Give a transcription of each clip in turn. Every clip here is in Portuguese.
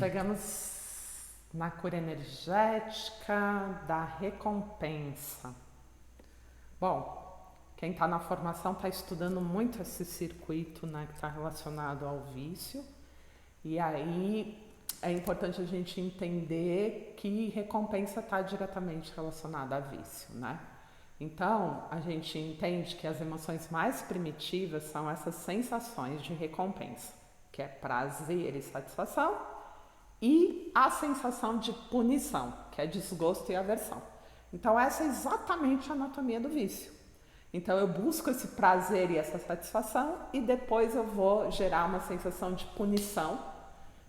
chegamos na cura energética da recompensa. Bom, quem está na formação está estudando muito esse circuito, né, que está relacionado ao vício. E aí é importante a gente entender que recompensa está diretamente relacionada a vício, né? Então, a gente entende que as emoções mais primitivas são essas sensações de recompensa, que é prazer e satisfação, e a sensação de punição, que é desgosto e aversão. Então, essa é exatamente a anatomia do vício. Então, eu busco esse prazer e essa satisfação e depois eu vou gerar uma sensação de punição,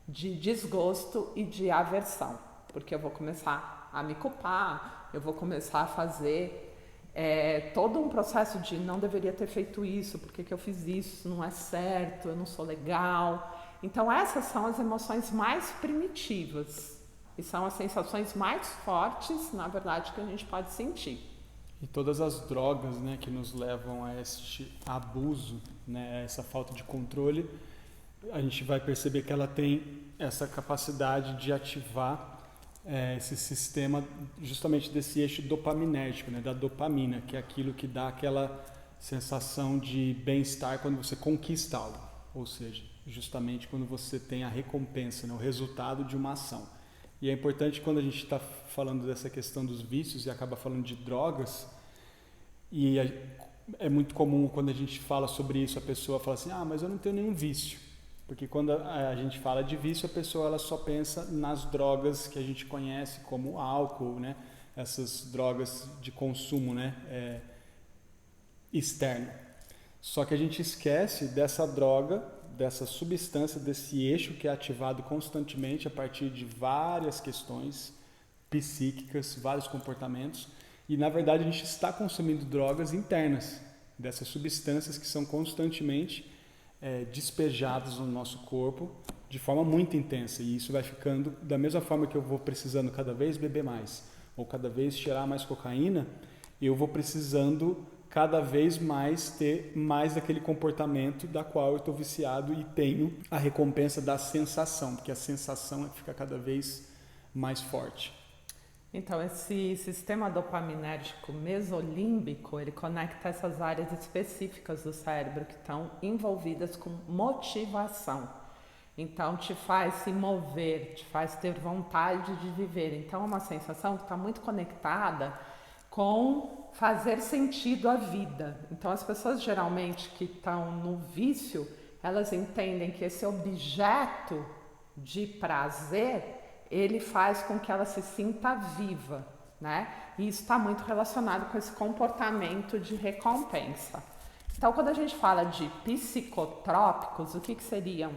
de desgosto e de aversão, porque eu vou começar a me culpar, eu vou começar a fazer todo um processo de não deveria ter feito isso, por que eu fiz isso, não é certo, eu não sou legal. Então essas são as emoções mais primitivas e são as sensações mais fortes, na verdade, que a gente pode sentir. E todas as drogas, né, que nos levam a este abuso, né, essa falta de controle, a gente vai perceber que ela tem essa capacidade de ativar esse sistema justamente desse eixo dopaminérgico, né, da dopamina, que é aquilo que dá aquela sensação de bem-estar quando você conquista algo, ou seja, justamente quando você tem a recompensa, né, o resultado de uma ação. E é importante quando a gente está falando dessa questão dos vícios e acaba falando de drogas, e é muito comum quando a gente fala sobre isso, a pessoa fala assim, mas eu não tenho nenhum vício. Porque quando a gente fala de vício, a pessoa ela só pensa nas drogas que a gente conhece como álcool, né? Essas drogas de consumo, né? Externo. Só que a gente esquece dessa droga, dessa substância, desse eixo que é ativado constantemente a partir de várias questões psíquicas, vários comportamentos. E na verdade a gente está consumindo drogas internas, dessas substâncias que são constantemente despejados no nosso corpo de forma muito intensa, e isso vai ficando da mesma forma que eu vou precisando cada vez beber mais ou cada vez cheirar mais cocaína, eu vou precisando cada vez mais ter mais daquele comportamento da qual eu estou viciado e tenho a recompensa da sensação, porque a sensação fica cada vez mais forte. Então, esse sistema dopaminérgico mesolímbico, ele conecta essas áreas específicas do cérebro que estão envolvidas com motivação. Então, te faz se mover, te faz ter vontade de viver. Então, é uma sensação que está muito conectada com fazer sentido à vida. Então, as pessoas geralmente que estão no vício, elas entendem que esse objeto de prazer ele faz com que ela se sinta viva, né? E isso está muito relacionado com esse comportamento de recompensa. Então, quando a gente fala de psicotrópicos, o que seriam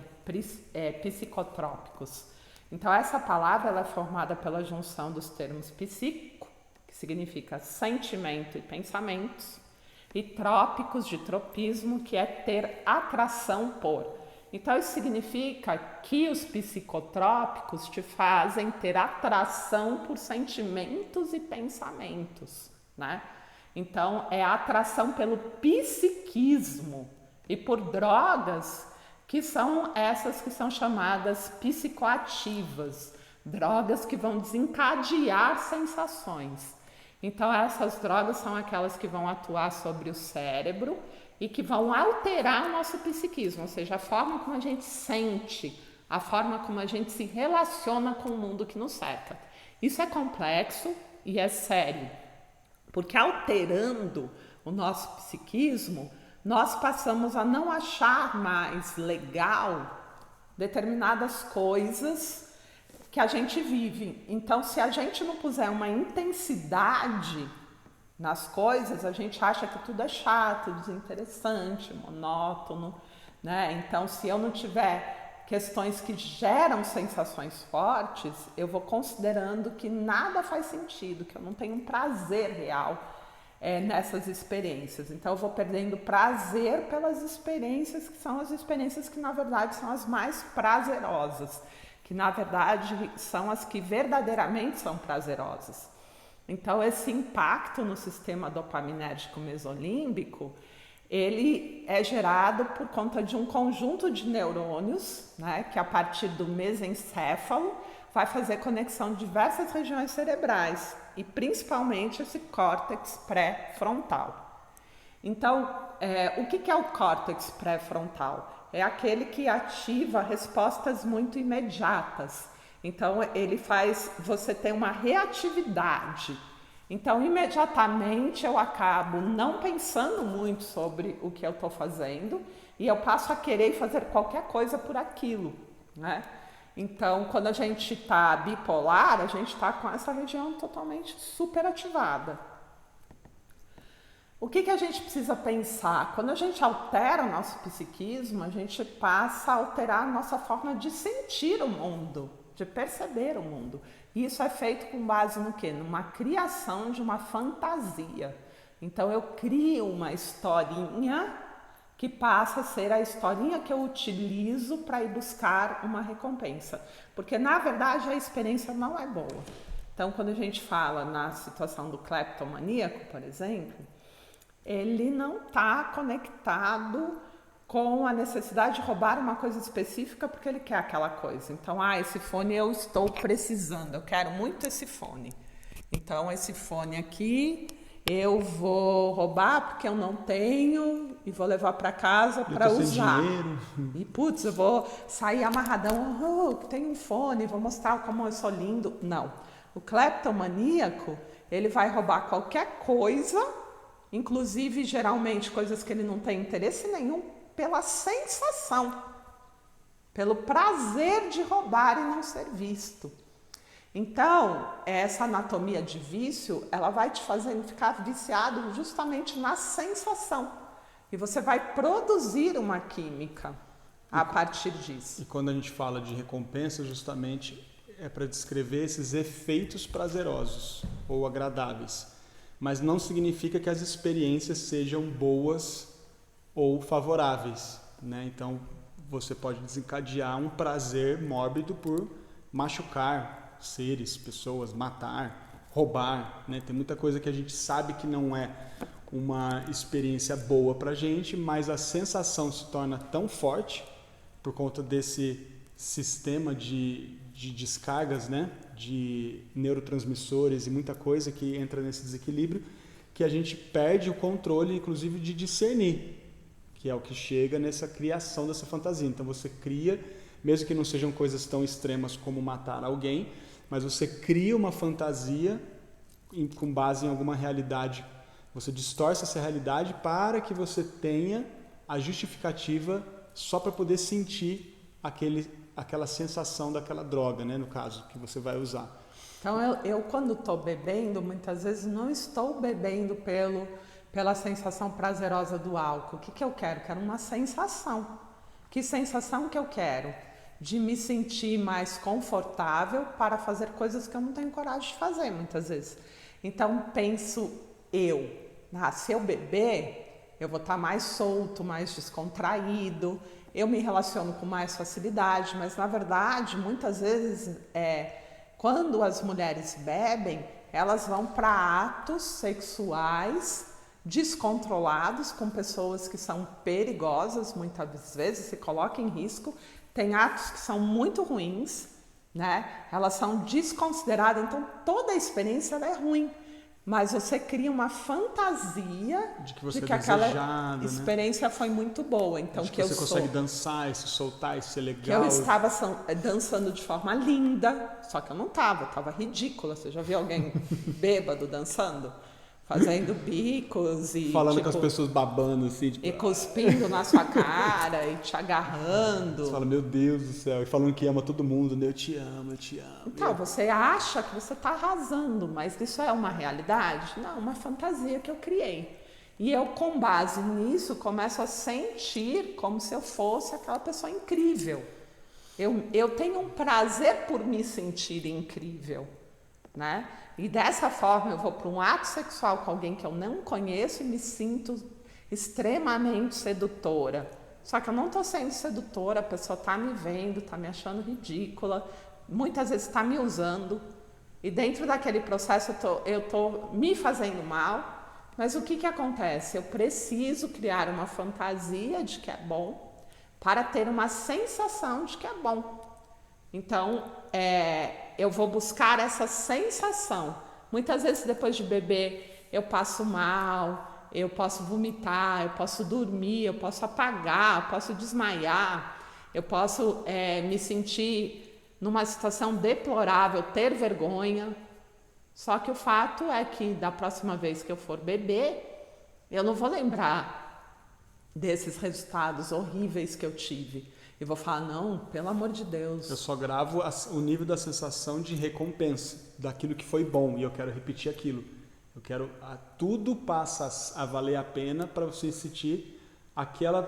psicotrópicos? Então, essa palavra ela é formada pela junção dos termos psíquico, que significa sentimento e pensamentos, e trópicos, de tropismo, que é ter atração por. Então, isso significa que os psicotrópicos te fazem ter atração por sentimentos e pensamentos, né? Então, é a atração pelo psiquismo e por drogas que são essas que são chamadas psicoativas, drogas que vão desencadear sensações. Então, essas drogas são aquelas que vão atuar sobre o cérebro e que vão alterar o nosso psiquismo, ou seja, a forma como a gente sente, a forma como a gente se relaciona com o mundo que nos cerca. Isso é complexo e é sério, porque alterando o nosso psiquismo, nós passamos a não achar mais legal determinadas coisas que a gente vive. Então, se a gente não puser uma intensidade nas coisas, a gente acha que tudo é chato, desinteressante, monótono, né? Então, se eu não tiver questões que geram sensações fortes, eu vou considerando que nada faz sentido, que eu não tenho um prazer real nessas experiências. Então, eu vou perdendo prazer pelas experiências que são as experiências que, na verdade, são as mais prazerosas, que, na verdade, são as que verdadeiramente são prazerosas. Então, esse impacto no sistema dopaminérgico mesolímbico, Ele é gerado por conta de um conjunto de neurônios, né, que a partir do mesencéfalo vai fazer conexão de diversas regiões cerebrais e principalmente esse córtex pré-frontal. Então, o que é o córtex pré-frontal? É aquele que ativa respostas muito imediatas. Então, ele faz você ter uma reatividade. Então, imediatamente eu acabo não pensando muito sobre o que eu estou fazendo e eu passo a querer fazer qualquer coisa por aquilo, né? Então, quando a gente está bipolar, a gente está com essa região totalmente superativada. O que a gente precisa pensar? Quando a gente altera o nosso psiquismo, a gente passa a alterar a nossa forma de sentir o mundo, de perceber o mundo. E isso é feito com base no quê? Numa criação de uma fantasia. Então eu crio uma historinha que passa a ser a historinha que eu utilizo para ir buscar uma recompensa. Porque na verdade a experiência não é boa. Então quando a gente fala na situação do cleptomaníaco, por exemplo, ele não está conectado com a necessidade de roubar uma coisa específica porque ele quer aquela coisa. Então, esse fone eu estou precisando, eu quero muito esse fone. Então, esse fone aqui eu vou roubar porque eu não tenho e vou levar para casa para usar. E putz, eu vou sair amarradão, tenho um fone, vou mostrar como eu sou lindo. Não. O cleptomaníaco, ele vai roubar qualquer coisa, inclusive geralmente coisas que ele não tem interesse nenhum, pela sensação, pelo prazer de roubar e não ser visto. Então, essa anatomia de vício, ela vai te fazendo ficar viciado justamente na sensação. E você vai produzir uma química a partir disso. E quando a gente fala de recompensa, justamente é para descrever esses efeitos prazerosos ou agradáveis. Mas não significa que as experiências sejam boas ou favoráveis, né? Então você pode desencadear um prazer mórbido por machucar seres, pessoas, matar, roubar, né? Tem muita coisa que a gente sabe que não é uma experiência boa pra gente, mas a sensação se torna tão forte por conta desse sistema de descargas, né? De neurotransmissores e muita coisa que entra nesse desequilíbrio, que a gente perde o controle, inclusive, de discernir, que é o que chega nessa criação dessa fantasia. Então você cria, mesmo que não sejam coisas tão extremas como matar alguém, mas você cria uma fantasia com base em alguma realidade. Você distorce essa realidade para que você tenha a justificativa só para poder sentir aquela sensação daquela droga, né, no caso, que você vai usar. Então eu quando estou bebendo, muitas vezes não estou bebendo pela sensação prazerosa do álcool. O que eu quero? Quero uma sensação. Que sensação que eu quero? De me sentir mais confortável para fazer coisas que eu não tenho coragem de fazer, muitas vezes. Então, penso se eu beber, eu vou estar mais solto, mais descontraído, eu me relaciono com mais facilidade, mas, na verdade, muitas vezes, quando as mulheres bebem, elas vão para atos sexuais descontrolados com pessoas que são perigosas, muitas vezes se colocam em risco, tem atos que são muito ruins, né? Elas são desconsideradas, então toda a experiência ela é ruim, mas você cria uma fantasia de que aquela experiência, né, foi muito boa. Então que você consegue dançar, se soltar, isso é legal. Que eu estava dançando de forma linda, só que eu não estava ridícula. Você já viu alguém bêbado dançando? Fazendo bicos e falando com as pessoas babando assim, e cuspindo na sua cara e te agarrando. Você fala, meu Deus do céu, e falando que ama todo mundo, né? Eu te amo, eu te amo. Então, você acha que você está arrasando, mas isso é uma realidade? Não, uma fantasia que eu criei. E eu, com base nisso, começo a sentir como se eu fosse aquela pessoa incrível. Eu tenho um prazer por me sentir incrível, né? E dessa forma eu vou para um ato sexual com alguém que eu não conheço e me sinto extremamente sedutora. Só que eu não estou sendo sedutora, a pessoa está me vendo, está me achando ridícula, muitas vezes está me usando. E dentro daquele processo eu tô me fazendo mal, Mas o que acontece? Eu preciso criar uma fantasia de que é bom para ter uma sensação de que é bom. Então, eu vou buscar essa sensação. Muitas vezes, depois de beber, eu passo mal, eu posso vomitar, eu posso dormir, eu posso apagar, eu posso desmaiar, eu posso me sentir numa situação deplorável, ter vergonha. Só que o fato é que da próxima vez que eu for beber, eu não vou lembrar desses resultados horríveis que eu tive. Eu vou falar, não, pelo amor de Deus. Eu só gravo o nível da sensação de recompensa daquilo que foi bom e eu quero repetir aquilo. Eu quero, tudo passa a valer a pena para você sentir aquela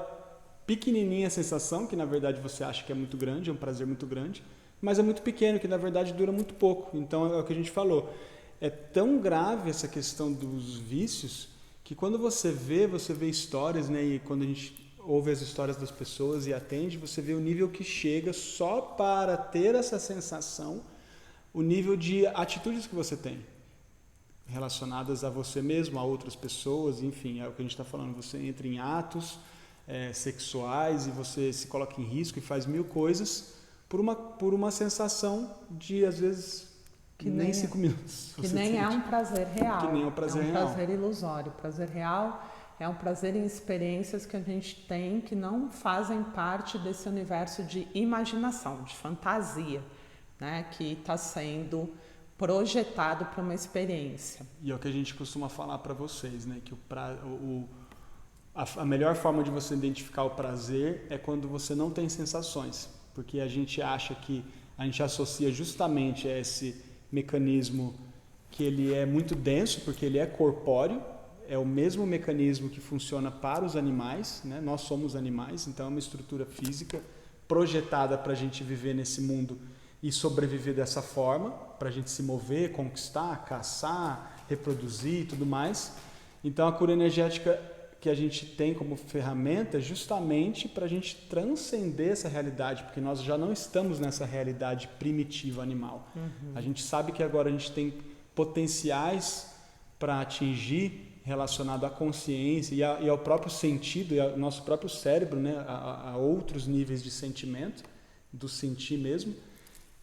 pequenininha sensação que na verdade você acha que é muito grande, é um prazer muito grande, mas é muito pequeno, que na verdade dura muito pouco. Então é o que a gente falou. É tão grave essa questão dos vícios que quando você vê histórias, né? E quando a gente ouve as histórias das pessoas e atende, você vê o nível que chega só para ter essa sensação, o nível de atitudes que você tem relacionadas a você mesmo, a outras pessoas, enfim, é o que a gente está falando. Você entra em atos sexuais e você se coloca em risco e faz mil coisas por uma sensação de, às vezes, que nem 5 minutos. Que nem é um prazer real. Que nem é um prazer real. É um prazer ilusório. O prazer real é um prazer em experiências que a gente tem que não fazem parte desse universo de imaginação, de fantasia, né? Que está sendo projetado para uma experiência. E é o que a gente costuma falar para vocês, né? Que a melhor forma de você identificar o prazer é quando você não tem sensações, porque a gente acha que a gente associa justamente a esse mecanismo que ele é muito denso, porque ele é corpóreo, é o mesmo mecanismo que funciona para os animais, né? Nós somos animais, então é uma estrutura física projetada para a gente viver nesse mundo e sobreviver dessa forma, para a gente se mover, conquistar, caçar, reproduzir e tudo mais. Então a cura energética que a gente tem como ferramenta é justamente para a gente transcender essa realidade, porque nós já não estamos nessa realidade primitiva animal. A gente sabe que agora a gente tem potenciais para atingir relacionado à consciência e ao próprio sentido, e ao nosso próprio cérebro, né, a outros níveis de sentimento, do sentir mesmo,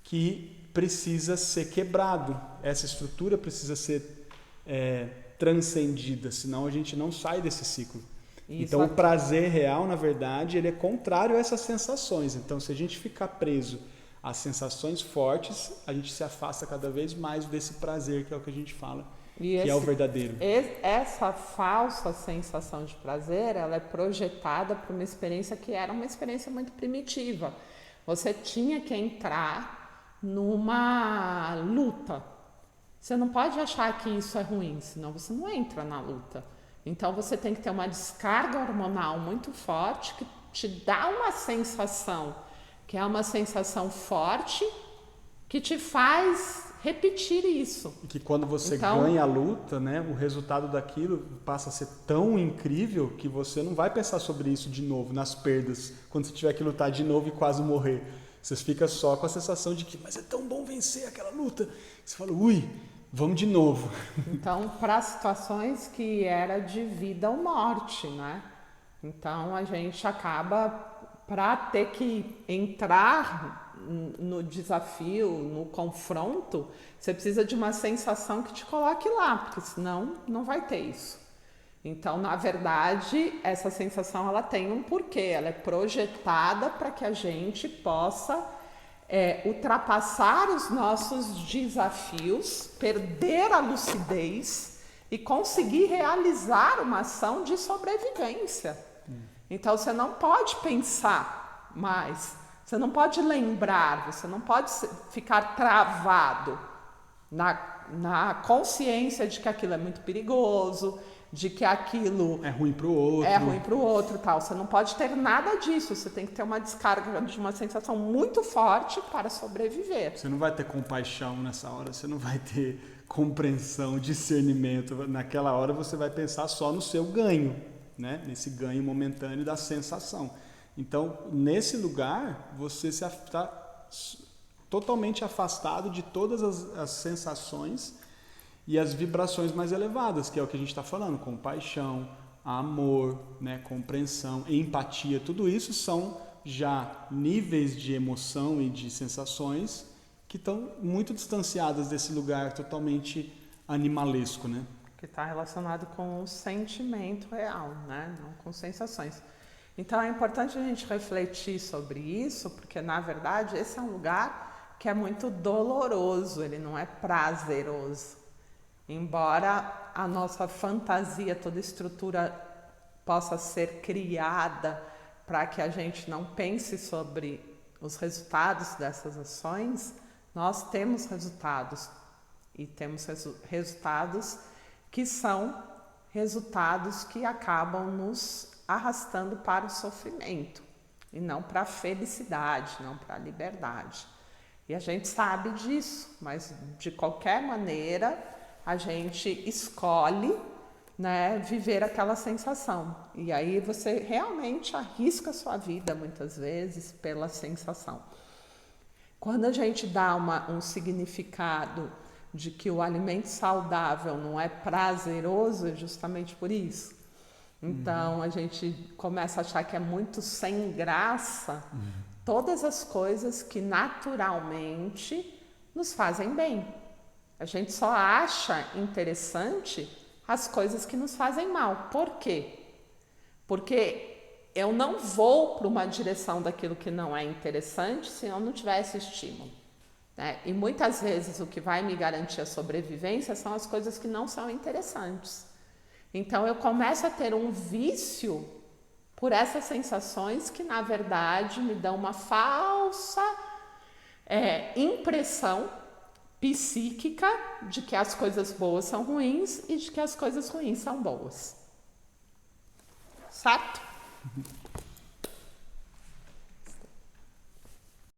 que precisa ser quebrado. Essa estrutura precisa ser transcendida, senão a gente não sai desse ciclo. Então o prazer real, na verdade, ele é contrário a essas sensações. Então se a gente ficar preso às sensações fortes, a gente se afasta cada vez mais desse prazer, que é o que a gente fala, que é o verdadeiro. Essa falsa sensação de prazer, ela é projetada para uma experiência que era uma experiência muito primitiva. Você tinha que entrar numa luta. Você não pode achar que isso é ruim, senão você não entra na luta. Então você tem que ter uma descarga hormonal muito forte que te dá uma sensação, que é uma sensação forte, que te faz repetir isso. E que quando você ganha a luta, né, o resultado daquilo passa a ser tão incrível que você não vai pensar sobre isso de novo, nas perdas, quando você tiver que lutar de novo e quase morrer. Você fica só com a sensação de que, mas é tão bom vencer aquela luta. Você fala, ui, vamos de novo. Então, para situações que era de vida ou morte, né? Então, a gente acaba, para ter que entrar no desafio, no confronto, você precisa de uma sensação que te coloque lá, porque senão não vai ter isso. Então, na verdade, essa sensação ela tem um porquê, ela é projetada para que a gente possa ultrapassar os nossos desafios, perder a lucidez e conseguir realizar uma ação de sobrevivência. Então, você não pode pensar mais, você não pode lembrar, você não pode ficar travado na consciência de que aquilo é muito perigoso, de que aquilo é ruim para o outro. É ruim para o outro, tal. Você não pode ter nada disso. Você tem que ter uma descarga de uma sensação muito forte para sobreviver. Você não vai ter compaixão nessa hora, você não vai ter compreensão, discernimento. Naquela hora você vai pensar só no seu ganho, né? Nesse ganho momentâneo da sensação. Então, nesse lugar, você está totalmente afastado de todas as sensações e as vibrações mais elevadas, que é o que a gente está falando, compaixão, amor, né, compreensão, empatia, tudo isso são já níveis de emoção e de sensações que estão muito distanciadas desse lugar totalmente animalesco, né? Que está relacionado com o sentimento real, né? Não com sensações. Então é importante a gente refletir sobre isso, porque na verdade esse é um lugar que é muito doloroso, ele não é prazeroso. Embora a nossa fantasia, toda estrutura possa ser criada para que a gente não pense sobre os resultados dessas ações, nós temos resultados. E temos resultados que são resultados que acabam nos arrastando para o sofrimento e não para a felicidade, não para a liberdade. E a gente sabe disso, mas de qualquer maneira a gente escolhe, né, viver aquela sensação. E aí você realmente arrisca a sua vida muitas vezes pela sensação. Quando a gente dá um significado de que o alimento saudável não é prazeroso, é justamente por isso. Então a gente começa a achar que é muito sem graça todas as coisas que naturalmente nos fazem bem. A gente só acha interessante as coisas que nos fazem mal. Por quê? Porque eu não vou para uma direção daquilo que não é interessante se eu não tiver esse estímulo, né? E muitas vezes o que vai me garantir a sobrevivência são as coisas que não são interessantes. Então eu começo a ter um vício por essas sensações que na verdade me dão uma falsa impressão psíquica de que as coisas boas são ruins e de que as coisas ruins são boas. Certo?